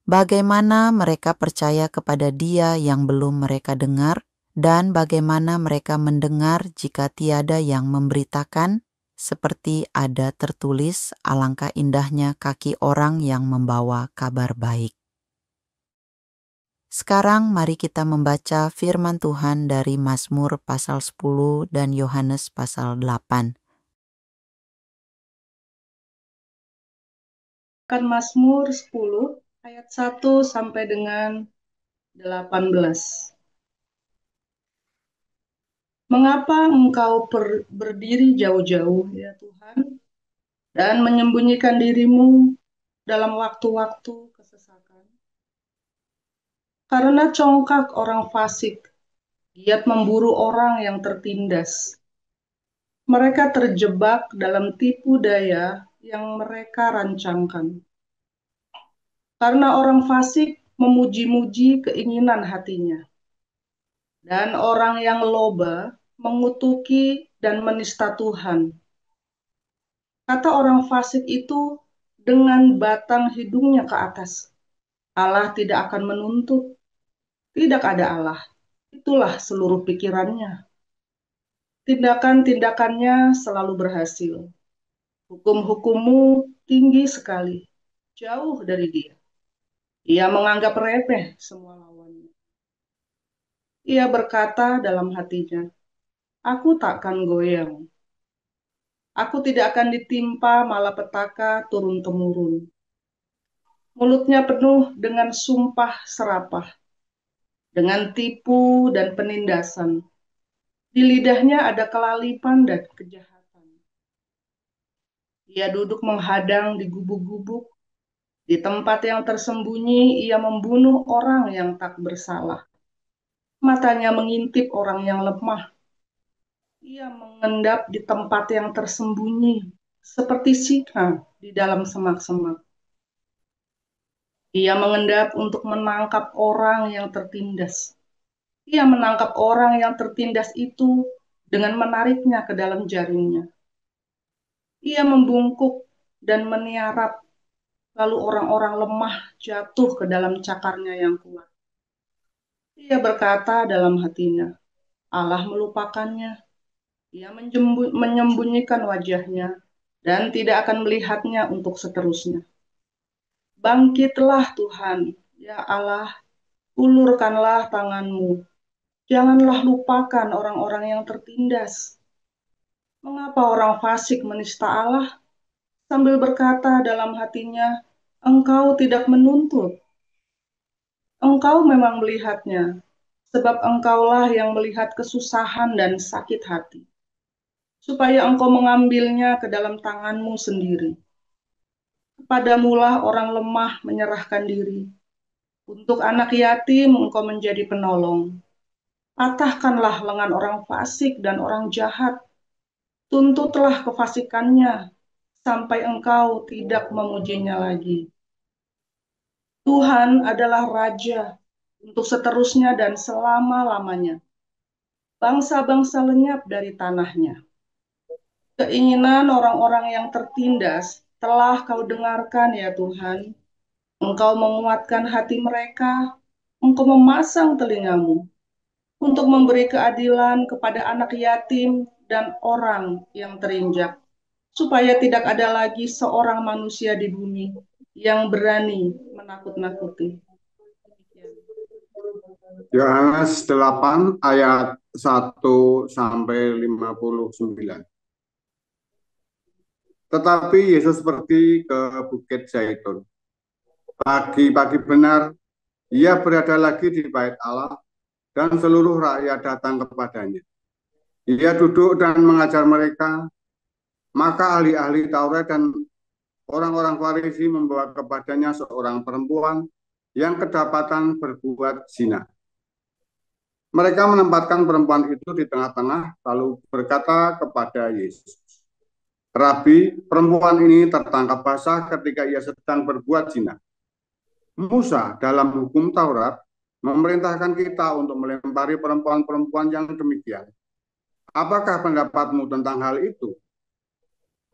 Bagaimana mereka percaya kepada Dia yang belum mereka dengar, dan bagaimana mereka mendengar jika tiada yang memberitakan, seperti ada tertulis, alangkah indahnya kaki orang yang membawa kabar baik. Sekarang mari kita membaca firman Tuhan dari Mazmur pasal 10 dan Yohanes pasal 8. Mazmur 10 ayat 1 sampai dengan 18. Mengapa engkau berdiri jauh-jauh, ya Tuhan, dan menyembunyikan dirimu dalam waktu-waktu kesesakan? Karena congkak orang fasik, giat memburu orang yang tertindas. Mereka terjebak dalam tipu daya yang mereka rancangkan. Karena orang fasik memuji-muji keinginan hatinya, dan orang yang loba mengutuki dan menista Tuhan. Kata orang fasik itu dengan batang hidungnya ke atas, Allah tidak akan menuntut, tidak ada Allah. Itulah seluruh pikirannya. Tindakan-tindakannya selalu berhasil. Hukum-hukummu tinggi sekali, jauh dari dia. Ia menganggap remeh semua lawannya. Ia berkata dalam hatinya, aku takkan goyang. Aku tidak akan ditimpa malapetaka turun-temurun. Mulutnya penuh dengan sumpah serapah, dengan tipu dan penindasan. Di lidahnya ada kelalipan dan kejahatan. Ia duduk menghadang di gubuk-gubuk. Di tempat yang tersembunyi, ia membunuh orang yang tak bersalah. Matanya mengintip orang yang lemah. Ia mengendap di tempat yang tersembunyi, seperti singa di dalam semak-semak. Ia mengendap untuk menangkap orang yang tertindas. Ia menangkap orang yang tertindas itu dengan menariknya ke dalam jaringnya. Ia membungkuk dan meniarap, lalu orang-orang lemah jatuh ke dalam cakarnya yang kuat. Ia berkata dalam hatinya, Allah melupakannya. Ia menyembunyikan wajahnya dan tidak akan melihatnya untuk seterusnya. Bangkitlah Tuhan, ya Allah, ulurkanlah tanganmu. Janganlah lupakan orang-orang yang tertindas. Mengapa orang fasik menista Allah sambil berkata dalam hatinya, engkau tidak menuntut. Engkau memang melihatnya, sebab engkaulah yang melihat kesusahan dan sakit hati, supaya engkau mengambilnya ke dalam tanganmu sendiri. Kepadamulah orang lemah menyerahkan diri. Untuk anak yatim engkau menjadi penolong. Patahkanlah lengan orang fasik dan orang jahat. Tuntutlah kefasikannya sampai engkau tidak memujinya lagi. Tuhan adalah Raja untuk seterusnya dan selama-lamanya. Bangsa-bangsa lenyap dari tanahnya. Keinginan orang-orang yang tertindas telah kau dengarkan ya Tuhan. Engkau menguatkan hati mereka. Engkau memasang telingamu untuk memberi keadilan kepada anak yatim dan orang yang terinjak, supaya tidak ada lagi seorang manusia di bumi yang berani menakut-nakuti. Yohanes 8 ayat 1 sampai 59. Tetapi Yesus pergi ke Bukit Zaitun. Pagi-pagi benar, ia berada lagi di bait Allah dan seluruh rakyat datang kepadanya. Ia duduk dan mengajar mereka, maka ahli-ahli Taurat dan orang-orang Farisi membawa kepadanya seorang perempuan yang kedapatan berbuat zina. Mereka menempatkan perempuan itu di tengah-tengah, lalu berkata kepada Yesus, Rabi, perempuan ini tertangkap basah ketika ia sedang berbuat zina. Musa dalam hukum Taurat memerintahkan kita untuk melempari perempuan-perempuan yang demikian. Apakah pendapatmu tentang hal itu?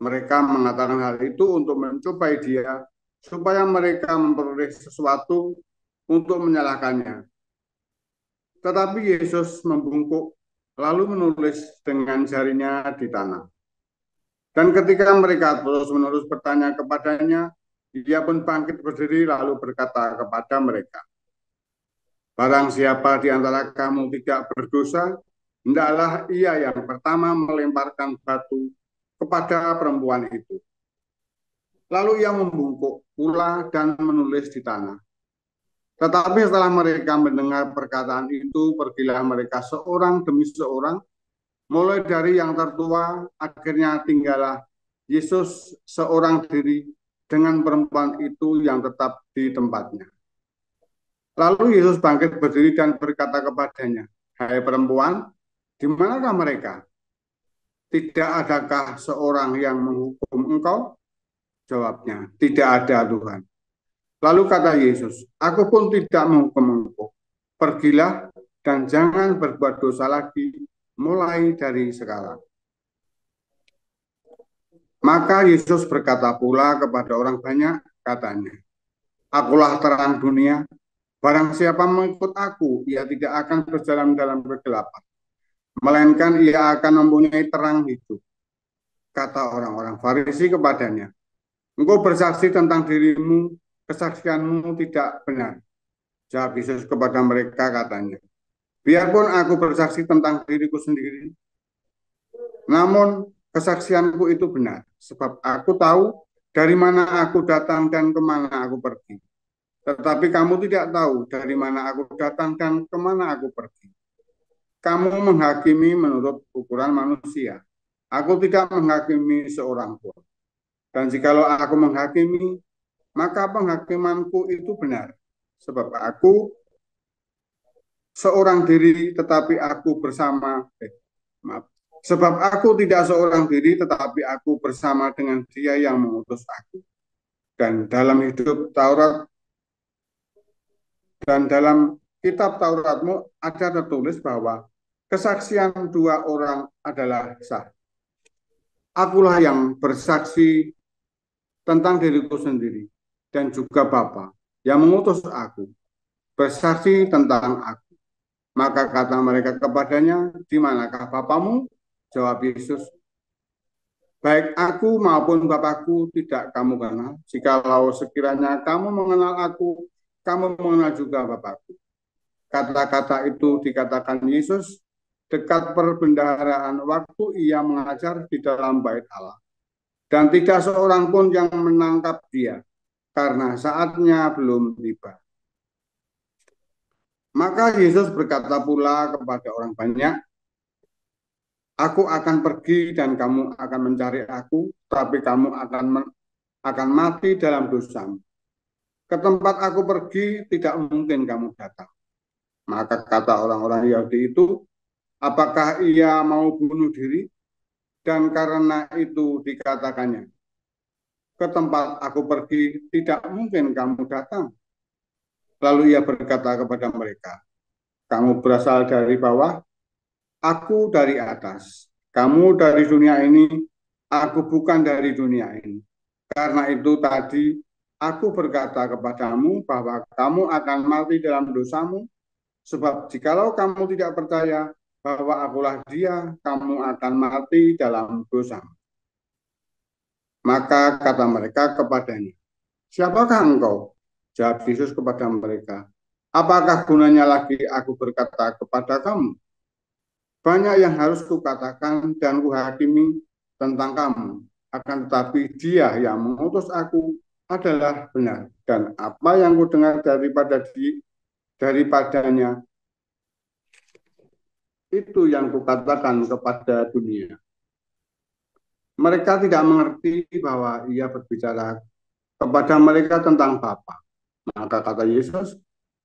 Mereka mengatakan hal itu untuk mencobai dia supaya mereka memperoleh sesuatu untuk menyalahkannya. Tetapi Yesus membungkuk lalu menulis dengan jarinya di tanah. Dan ketika mereka terus-menerus bertanya kepadanya, dia pun bangkit berdiri lalu berkata kepada mereka, "Barang siapa di antara kamu tidak berdosa, hendaklah ia yang pertama melemparkan batu kepada perempuan itu." Lalu ia membungkuk pula dan menulis di tanah. Tetapi setelah mereka mendengar perkataan itu, pergilah mereka seorang demi seorang, mulai dari yang tertua, akhirnya tinggallah Yesus seorang diri dengan perempuan itu yang tetap di tempatnya. Lalu Yesus bangkit berdiri dan berkata kepadanya, "Hai perempuan, di manakah mereka? Tidak adakah seorang yang menghukum engkau?" Jawabnya, "Tidak ada, Tuhan." Lalu kata Yesus, "Aku pun tidak menghukum engkau. Pergilah dan jangan berbuat dosa lagi mulai dari sekarang." Maka Yesus berkata pula kepada orang banyak, katanya, "Akulah terang dunia. Barang siapa mengikut aku, ia tidak akan berjalan dalam kegelapan, melainkan ia akan mempunyai terang hidup." Kata orang-orang Farisi kepadanya, "Engkau bersaksi tentang dirimu, kesaksianmu tidak benar." Jawab Yesus kepada mereka, katanya, "Biarpun aku bersaksi tentang diriku sendiri, namun kesaksianku itu benar, sebab aku tahu dari mana aku datang dan kemana aku pergi. Tetapi kamu tidak tahu dari mana aku datang dan kemana aku pergi. Kamu menghakimi menurut ukuran manusia. Aku tidak menghakimi seorang pun. Dan jikalau aku menghakimi, maka penghakimanku itu benar. Sebab aku seorang diri, tetapi aku bersama, maaf, sebab aku tidak seorang diri, tetapi aku bersama dengan Dia yang mengutus aku. Dan dalam hidup Taurat dan dalam kitab Tauratmu ada tertulis bahwa kesaksian dua orang adalah sah. Akulah yang bersaksi tentang diriku sendiri dan juga Bapa yang mengutus aku bersaksi tentang aku. Maka kata mereka kepadanya, "Di manakah Bapamu?" Jawab Yesus, "Baik aku maupun Bapakku tidak kamu kenal. Jikalau sekiranya kamu mengenal aku, kamu mengenal juga Bapakku." Kata-kata itu dikatakan Yesus dekat perbendaharaan waktu ia mengajar di dalam bait Allah. Dan tidak seorang pun yang menangkap dia, karena saatnya belum tiba. Maka Yesus berkata pula kepada orang banyak, "Aku akan pergi dan kamu akan mencari aku, tapi kamu akan mati dalam dosamu. Ke tempat aku pergi tidak mungkin kamu datang." Maka kata orang-orang Yahudi itu, "Apakah ia mau bunuh diri?" Dan karena itu dikatakannya, "Ke tempat aku pergi tidak mungkin kamu datang." Lalu ia berkata kepada mereka, "Kamu berasal dari bawah, aku dari atas. Kamu dari dunia ini, aku bukan dari dunia ini. Karena itu tadi aku berkata kepadamu bahwa kamu akan mati dalam dosamu, sebab jikalau kamu tidak percaya bahwa akulah Dia, kamu akan mati dalam dosamu." Maka kata mereka kepadanya, "Siapakah engkau?" Jawab Yesus kepada mereka, "Apakah gunanya lagi aku berkata kepada kamu? Banyak yang harus kukatakan dan kuhakimi tentang kamu. Akan tetapi Dia yang mengutus aku adalah benar. Dan apa yang kudengar daripadanya, itu yang kukatakan kepada dunia." Mereka tidak mengerti bahwa ia berbicara kepada mereka tentang Bapa. Maka kata Yesus,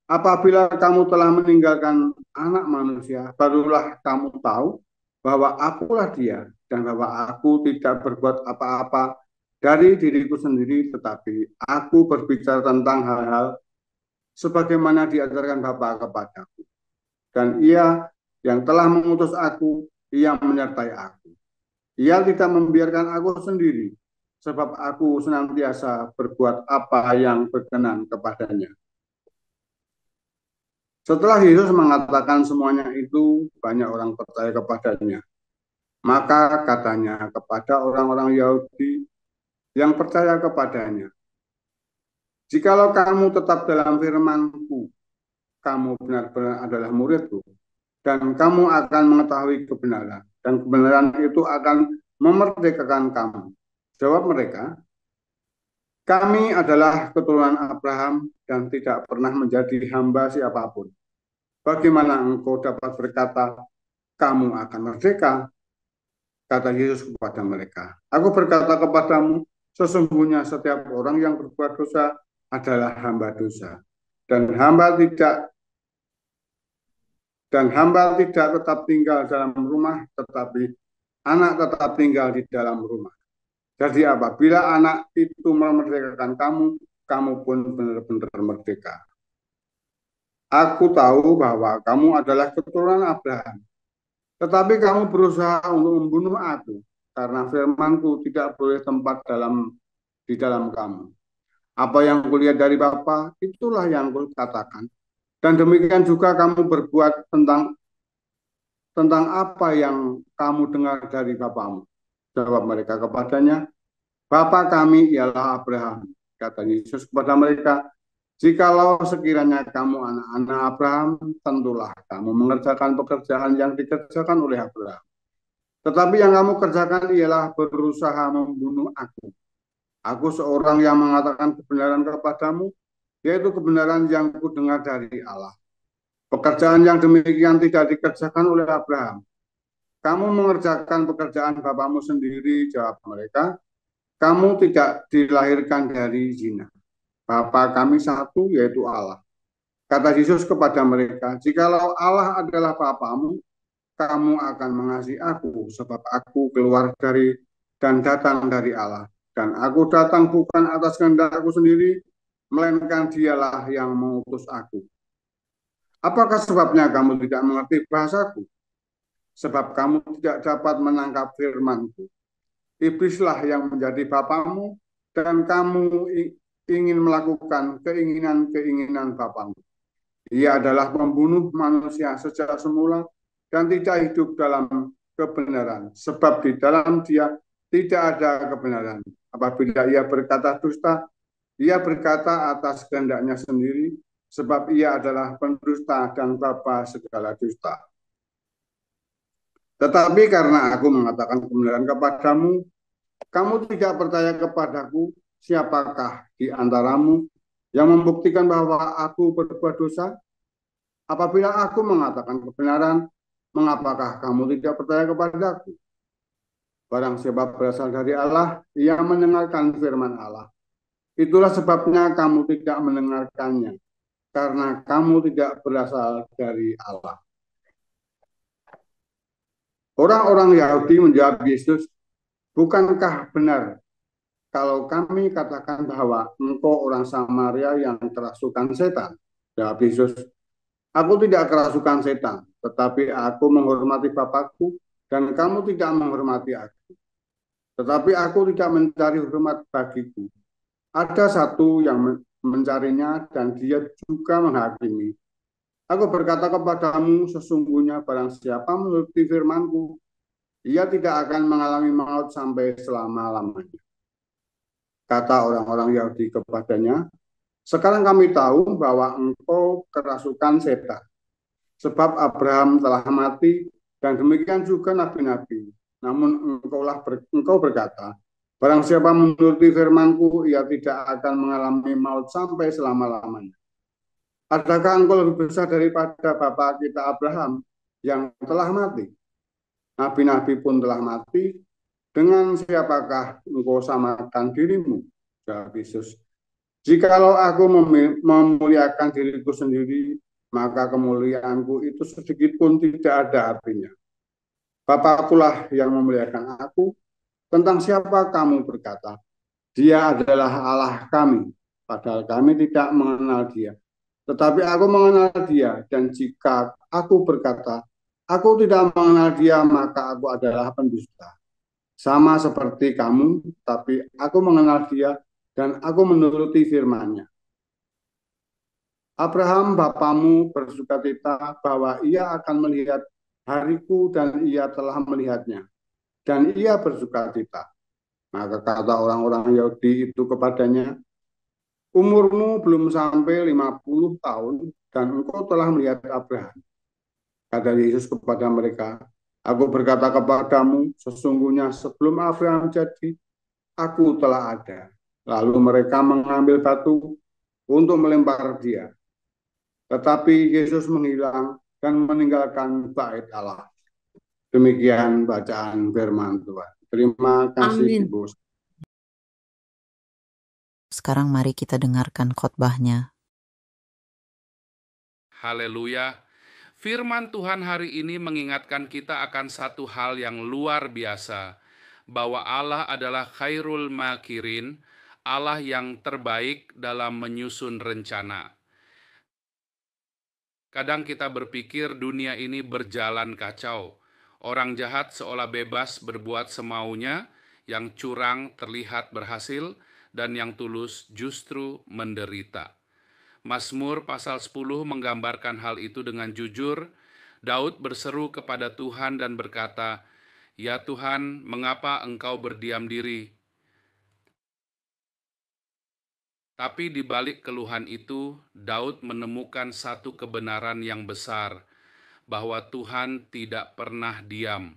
"Apabila kamu telah meninggalkan Anak Manusia, barulah kamu tahu bahwa akulah Dia dan bahwa aku tidak berbuat apa-apa dari diriku sendiri, tetapi aku berbicara tentang hal-hal sebagaimana diajarkan Bapa kepadaku. Dan Ia yang telah mengutus aku, Ia menyertai aku. Ia tidak membiarkan aku sendiri, sebab aku senantiasa berbuat apa yang berkenan kepadanya. Setelah Yesus mengatakan semuanya itu, banyak orang percaya kepadanya. Maka katanya kepada orang-orang Yahudi yang percaya kepadanya, "Jikalau kamu tetap dalam firman-Ku, kamu benar-benar adalah murid-Ku, dan kamu akan mengetahui kebenaran, dan kebenaran itu akan memerdekakan kamu." Jawab mereka, "Kami adalah keturunan Abraham dan tidak pernah menjadi hamba siapapun. Bagaimana engkau dapat berkata, kamu akan merdeka?" Kata Yesus kepada mereka, "Aku berkata kepadamu, sesungguhnya setiap orang yang berbuat dosa adalah hamba dosa. Dan hamba tidak tetap tinggal dalam rumah, tetapi anak tetap tinggal di dalam rumah. Jadi apabila anak itu memerdekakan kamu, kamu pun benar-benar merdeka. Aku tahu bahwa kamu adalah keturunan Abraham, tetapi kamu berusaha untuk membunuh aku, karena firman-Ku tidak boleh tempat di dalam kamu. Apa yang kulihat dari Bapa, itulah yang kukatakan. Dan demikian juga kamu berbuat tentang apa yang kamu dengar dari bapamu." Jawab mereka kepadanya, "Bapa kami ialah Abraham." Kata Yesus kepada mereka, "Jikalau sekiranya kamu anak-anak Abraham, tentulah kamu mengerjakan pekerjaan yang dikerjakan oleh Abraham. Tetapi yang kamu kerjakan ialah berusaha membunuh aku. Aku seorang yang mengatakan kebenaran kepadamu, yaitu kebenaran yang kudengar dari Allah. Pekerjaan yang demikian tidak dikerjakan oleh Abraham. Kamu mengerjakan pekerjaan bapamu sendiri." Jawab mereka, "Kamu tidak dilahirkan dari zina. Bapa kami satu, yaitu Allah." Kata Yesus kepada mereka, "Jikalau Allah adalah Bapamu, kamu akan mengasihi aku, sebab aku keluar dari dan datang dari Allah. Dan aku datang bukan atas kehendakku sendiri, melainkan Dialah yang mengutus aku. Apakah sebabnya kamu tidak mengerti bahasaku? Sebab kamu tidak dapat menangkap firman-Ku. Iblislah yang menjadi bapamu, dan kamu ingin melakukan keinginan-keinginan bapamu. Ia adalah pembunuh manusia sejak semula dan tidak hidup dalam kebenaran, sebab di dalam dia tidak ada kebenaran. Apabila ia berkata dusta, ia berkata atas kehendaknya sendiri, sebab ia adalah pendusta dan bapa segala dusta. Tetapi karena aku mengatakan kebenaran kepadamu, kamu tidak percaya kepadaku. Siapakah di antaramu yang membuktikan bahwa aku berbuat dosa? Apabila aku mengatakan kebenaran, mengapakah kamu tidak percaya kepadaku? Barang siapa berasal dari Allah, ia mendengarkan firman Allah. Itulah sebabnya kamu tidak mendengarkannya, karena kamu tidak berasal dari Allah. Orang-orang Yahudi menjawab Yesus, "Bukankah benar kalau kami katakan bahwa engkau orang Samaria yang kerasukan setan?" Jawab Yesus, "Aku tidak kerasukan setan, tetapi aku menghormati Bapakku, dan kamu tidak menghormati aku. Tetapi aku tidak mencari hormat bagiku. Ada satu yang mencarinya, dan dia juga menghakimi. Aku berkata kepadamu, sesungguhnya barang siapa menuruti firman-Ku, ia tidak akan mengalami maut sampai selama-lamanya." Kata orang-orang Yahudi kepadanya, "Sekarang kami tahu bahwa engkau kerasukan setan. Sebab Abraham telah mati, dan demikian juga nabi-nabi. Namun engkau berkata, barang siapa menuruti firman-Ku, ia tidak akan mengalami maut sampai selama-lamanya. Adakah engkau lebih besar daripada bapa kita Abraham yang telah mati? Nabi-nabi pun telah mati. Dengan siapakah engkau samakan dirimu?" Jawab Yesus, "Jikalau aku memuliakan diriku sendiri, maka kemuliaanku itu sedikit pun tidak ada artinya. Bapakkulah yang memuliakan aku. Tentang siapa kamu berkata, dia adalah Allah kami, padahal kami tidak mengenal dia. Tetapi aku mengenal dia, dan jika aku berkata, aku tidak mengenal dia, maka aku adalah pendusta. sama seperti kamu, tapi aku mengenal dia dan aku menuruti firman-Nya. Abraham bapamu bersukacita bahwa ia akan melihat hariku dan ia telah melihatnya. Dan ia bersukacita. Maka kata orang-orang Yahudi itu kepadanya, umurmu belum sampai 50 tahun dan engkau telah melihat Abraham. Kata Yesus kepada mereka, aku berkata kepadamu, sesungguhnya sebelum Abraham jadi, aku telah ada. Lalu mereka mengambil batu untuk melempar dia. Tetapi Yesus menghilang dan meninggalkan bait Allah. Demikian bacaan firman Tuhan. Terima kasih Amin. Ibu. Sekarang mari kita dengarkan khotbahnya. Haleluya. Firman Tuhan hari ini mengingatkan kita akan satu hal yang luar biasa, bahwa Allah adalah khairul makirin, Allah yang terbaik dalam menyusun rencana. Kadang kita berpikir dunia ini berjalan kacau. Orang jahat seolah bebas berbuat semaunya, yang curang terlihat berhasil, dan yang tulus justru menderita. Mazmur pasal 10 menggambarkan hal itu dengan jujur. Daud berseru kepada Tuhan dan berkata, "Ya Tuhan, mengapa Engkau berdiam diri?" Tapi di balik keluhan itu, Daud menemukan satu kebenaran yang besar, bahwa Tuhan tidak pernah diam.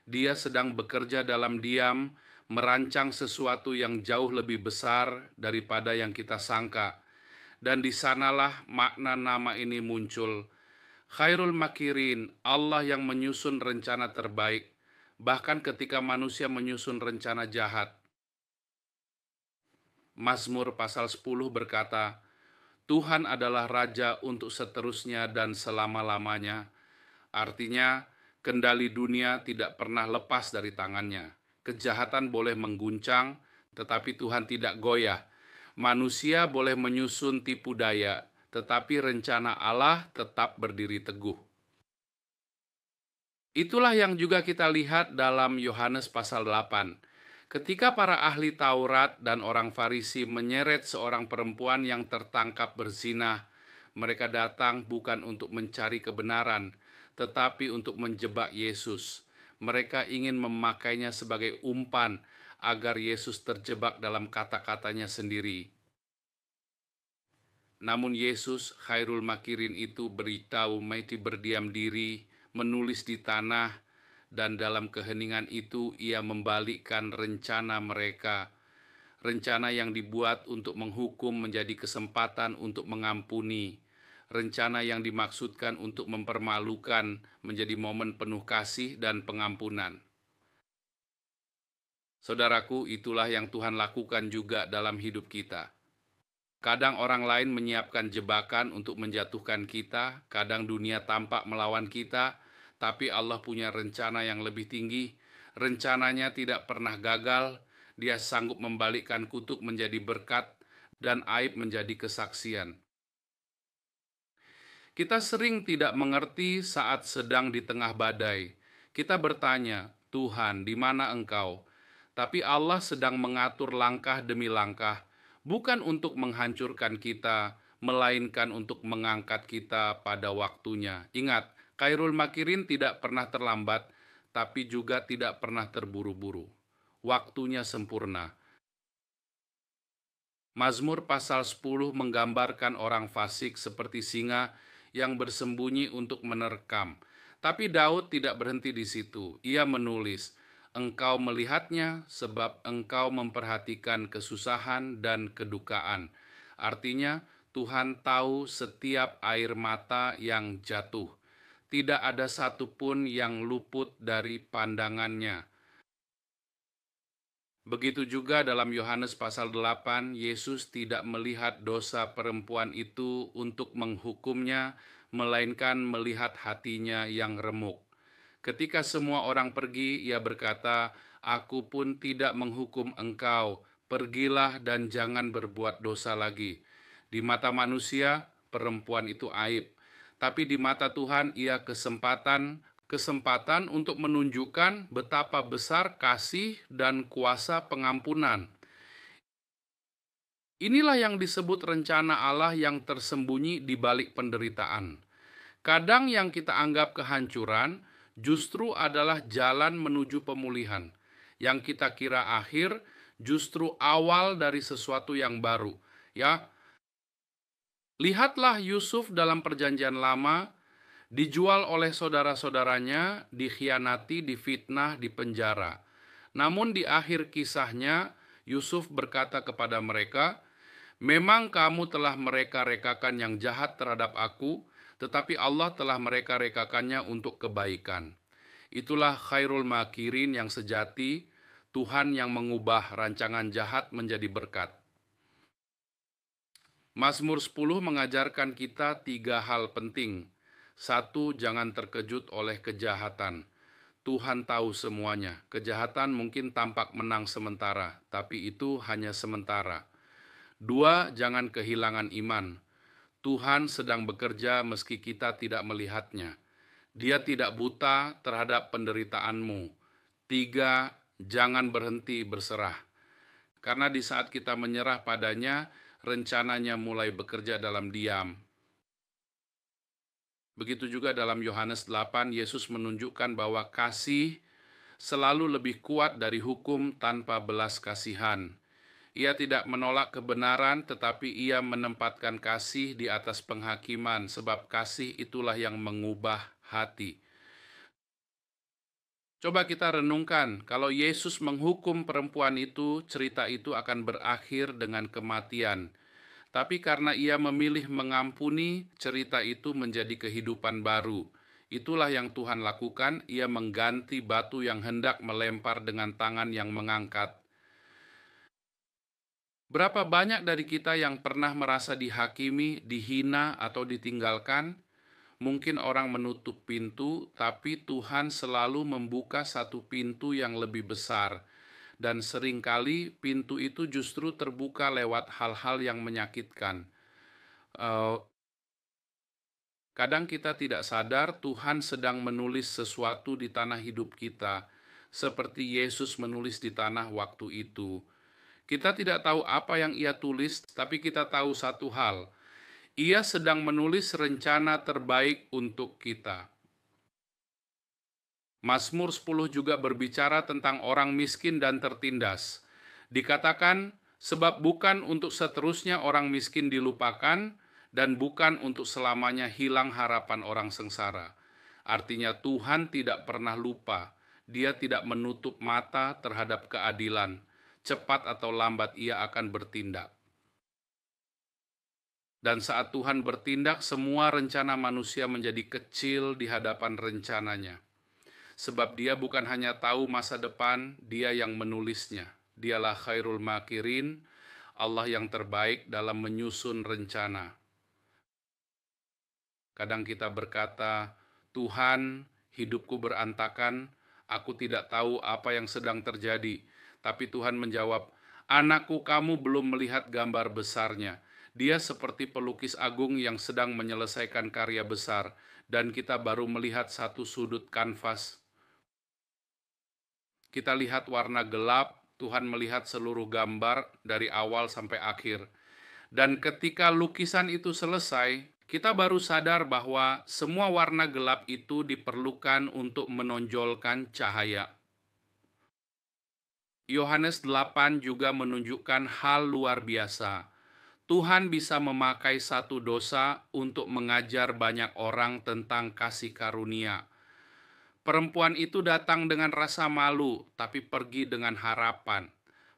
Dia sedang bekerja dalam diam, merancang sesuatu yang jauh lebih besar daripada yang kita sangka. Dan di sanalah makna nama ini muncul. Khairul makirin, Allah yang menyusun rencana terbaik, bahkan ketika manusia menyusun rencana jahat. Mazmur pasal 10 berkata, Tuhan adalah Raja untuk seterusnya dan selama-lamanya. Artinya, kendali dunia tidak pernah lepas dari tangannya. Kejahatan boleh mengguncang, tetapi Tuhan tidak goyah. Manusia boleh menyusun tipu daya, tetapi rencana Allah tetap berdiri teguh. Itulah yang juga kita lihat dalam Yohanes pasal 8. Ketika para ahli Taurat dan orang Farisi menyeret seorang perempuan yang tertangkap berzina, mereka datang bukan untuk mencari kebenaran, tetapi untuk menjebak Yesus. Mereka ingin memakainya sebagai umpan agar Yesus terjebak dalam kata-katanya sendiri. Namun Yesus, khairul makirin itu, beritahu mereka berdiam diri, menulis di tanah, dan dalam keheningan itu ia membalikkan rencana mereka. Rencana yang dibuat untuk menghukum menjadi kesempatan untuk mengampuni. Rencana yang dimaksudkan untuk mempermalukan menjadi momen penuh kasih dan pengampunan. Saudaraku, itulah yang Tuhan lakukan juga dalam hidup kita. Kadang orang lain menyiapkan jebakan untuk menjatuhkan kita, kadang dunia tampak melawan kita, tapi Allah punya rencana yang lebih tinggi. Rencananya tidak pernah gagal. Dia sanggup membalikkan kutuk menjadi berkat dan aib menjadi kesaksian. Kita sering tidak mengerti saat sedang di tengah badai. Kita bertanya, Tuhan, di mana Engkau? Tapi Allah sedang mengatur langkah demi langkah, bukan untuk menghancurkan kita, melainkan untuk mengangkat kita pada waktunya. Ingat, khairul makirin tidak pernah terlambat, tapi juga tidak pernah terburu-buru. Waktunya sempurna. Mazmur pasal 10 menggambarkan orang fasik seperti singa yang bersembunyi untuk menerkam. Tapi Daud tidak berhenti di situ. Ia menulis, Engkau melihatnya sebab Engkau memperhatikan kesusahan dan kedukaan. Artinya, Tuhan tahu setiap air mata yang jatuh. Tidak ada satupun yang luput dari pandangannya. Begitu juga dalam Yohanes pasal 8, Yesus tidak melihat dosa perempuan itu untuk menghukumnya, melainkan melihat hatinya yang remuk. Ketika semua orang pergi, ia berkata, Aku pun tidak menghukum engkau, pergilah dan jangan berbuat dosa lagi. Di mata manusia, perempuan itu aib, tapi di mata Tuhan ia kesempatan kesempatan untuk menunjukkan betapa besar kasih dan kuasa pengampunan. Inilah yang disebut rencana Allah yang tersembunyi di balik penderitaan. Kadang yang kita anggap kehancuran justru adalah jalan menuju pemulihan. Yang kita kira akhir justru awal dari sesuatu yang baru. Ya, lihatlah Yusuf dalam Perjanjian Lama, dijual oleh saudara-saudaranya, dikhianati, difitnah, dipenjara. Namun di akhir kisahnya, Yusuf berkata kepada mereka, "Memang kamu telah mereka-rekakan yang jahat terhadap aku, tetapi Allah telah mereka-rekakannya untuk kebaikan." Itulah khairul makirin yang sejati, Tuhan yang mengubah rancangan jahat menjadi berkat. Mazmur 10 mengajarkan kita 3 hal penting. 1, jangan terkejut oleh kejahatan. Tuhan tahu semuanya. Kejahatan mungkin tampak menang sementara, tapi itu hanya sementara. 2, jangan kehilangan iman. Tuhan sedang bekerja meski kita tidak melihatnya. Dia tidak buta terhadap penderitaanmu. 3, jangan berhenti berserah. Karena di saat kita menyerah padanya, rencananya mulai bekerja dalam diam. Begitu juga dalam Yohanes 8, Yesus menunjukkan bahwa kasih selalu lebih kuat dari hukum tanpa belas kasihan. Ia tidak menolak kebenaran, tetapi ia menempatkan kasih di atas penghakiman, sebab kasih itulah yang mengubah hati. Coba kita renungkan, kalau Yesus menghukum perempuan itu, cerita itu akan berakhir dengan kematian. Tapi karena ia memilih mengampuni, cerita itu menjadi kehidupan baru. Itulah yang Tuhan lakukan, ia mengganti batu yang hendak melempar dengan tangan yang mengangkat. Berapa banyak dari kita yang pernah merasa dihakimi, dihina, atau ditinggalkan? Mungkin orang menutup pintu, tapi Tuhan selalu membuka satu pintu yang lebih besar. Dan seringkali pintu itu justru terbuka lewat hal-hal yang menyakitkan. Kadang kita tidak sadar Tuhan sedang menulis sesuatu di tanah hidup kita, seperti Yesus menulis di tanah waktu itu. Kita tidak tahu apa yang ia tulis, tapi kita tahu satu hal. Ia sedang menulis rencana terbaik untuk kita. Mazmur 10 juga berbicara tentang orang miskin dan tertindas. Dikatakan, sebab bukan untuk seterusnya orang miskin dilupakan, dan bukan untuk selamanya hilang harapan orang sengsara. Artinya Tuhan tidak pernah lupa. Dia tidak menutup mata terhadap keadilan. Cepat atau lambat ia akan bertindak. Dan saat Tuhan bertindak, semua rencana manusia menjadi kecil di hadapan rencananya. Sebab dia bukan hanya tahu masa depan, dia yang menulisnya. Dialah khairul makirin, Allah yang terbaik dalam menyusun rencana. Kadang kita berkata, Tuhan, hidupku berantakan, aku tidak tahu apa yang sedang terjadi. Tapi Tuhan menjawab, anakku, kamu belum melihat gambar besarnya. Dia seperti pelukis agung yang sedang menyelesaikan karya besar, dan kita baru melihat satu sudut kanvas. Kita lihat warna gelap, Tuhan melihat seluruh gambar dari awal sampai akhir. Dan ketika lukisan itu selesai, kita baru sadar bahwa semua warna gelap itu diperlukan untuk menonjolkan cahaya. Yohanes 8 juga menunjukkan hal luar biasa. Tuhan bisa memakai satu dosa untuk mengajar banyak orang tentang kasih karunia. Perempuan itu datang dengan rasa malu, tapi pergi dengan harapan.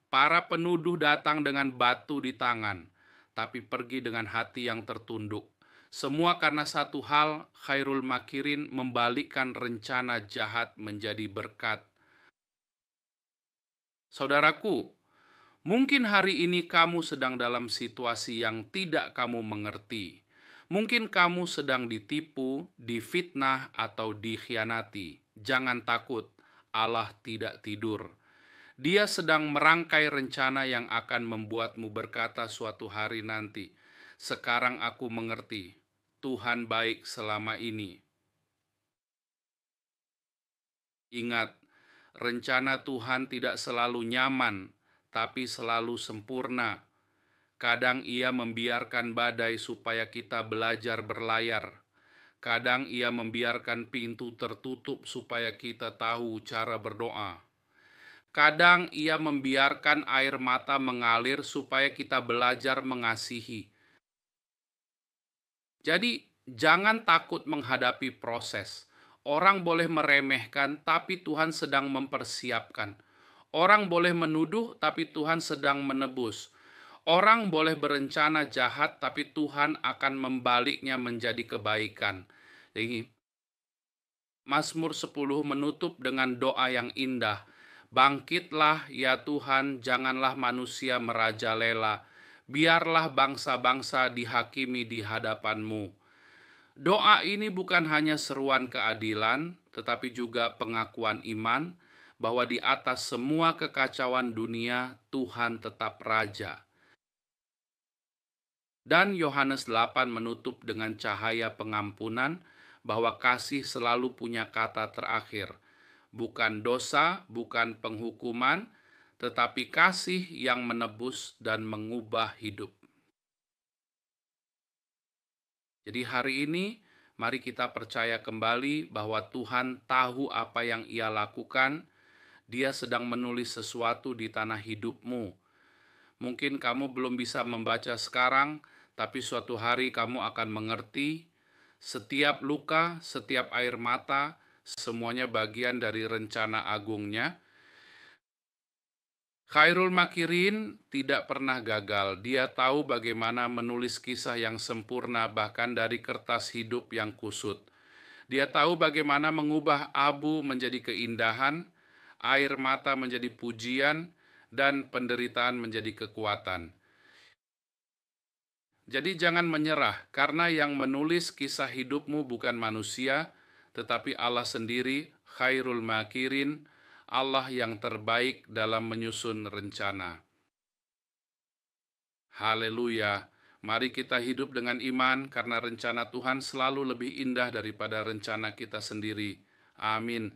Para penuduh datang dengan batu di tangan, tapi pergi dengan hati yang tertunduk. Semua karena satu hal, khairul makirin membalikkan rencana jahat menjadi berkat. Saudaraku, mungkin hari ini kamu sedang dalam situasi yang tidak kamu mengerti. Mungkin kamu sedang ditipu, difitnah, atau dikhianati. Jangan takut, Allah tidak tidur. Dia sedang merangkai rencana yang akan membuatmu berkata suatu hari nanti, sekarang aku mengerti, Tuhan baik selama ini. Ingat, rencana Tuhan tidak selalu nyaman, tapi selalu sempurna. Kadang Ia membiarkan badai supaya kita belajar berlayar. Kadang Ia membiarkan pintu tertutup supaya kita tahu cara berdoa. Kadang Ia membiarkan air mata mengalir supaya kita belajar mengasihi. Jadi, jangan takut menghadapi proses. Orang boleh meremehkan, tapi Tuhan sedang mempersiapkan. Orang boleh menuduh, tapi Tuhan sedang menebus. Orang boleh berencana jahat, tapi Tuhan akan membaliknya menjadi kebaikan. Jadi, Mazmur 10 menutup dengan doa yang indah. Bangkitlah ya Tuhan, janganlah manusia merajalela. Biarlah bangsa-bangsa dihakimi di hadapan-Mu. Doa ini bukan hanya seruan keadilan, tetapi juga pengakuan iman bahwa di atas semua kekacauan dunia, Tuhan tetap Raja. Dan Yohanes 8 menutup dengan cahaya pengampunan bahwa kasih selalu punya kata terakhir. Bukan dosa, bukan penghukuman, tetapi kasih yang menebus dan mengubah hidup. Jadi hari ini, mari kita percaya kembali bahwa Tuhan tahu apa yang Ia lakukan. Dia sedang menulis sesuatu di tanah hidupmu. Mungkin kamu belum bisa membaca sekarang, tapi suatu hari kamu akan mengerti. Setiap luka, setiap air mata, semuanya bagian dari rencana agungnya. Khairul Makirin tidak pernah gagal. Dia tahu bagaimana menulis kisah yang sempurna bahkan dari kertas hidup yang kusut. Dia tahu bagaimana mengubah abu menjadi keindahan, air mata menjadi pujian, dan penderitaan menjadi kekuatan. Jadi jangan menyerah, karena yang menulis kisah hidupmu bukan manusia, tetapi Allah sendiri, Khairul Makirin, Allah yang terbaik dalam menyusun rencana. Haleluya. Mari kita hidup dengan iman karena rencana Tuhan selalu lebih indah daripada rencana kita sendiri. Amin.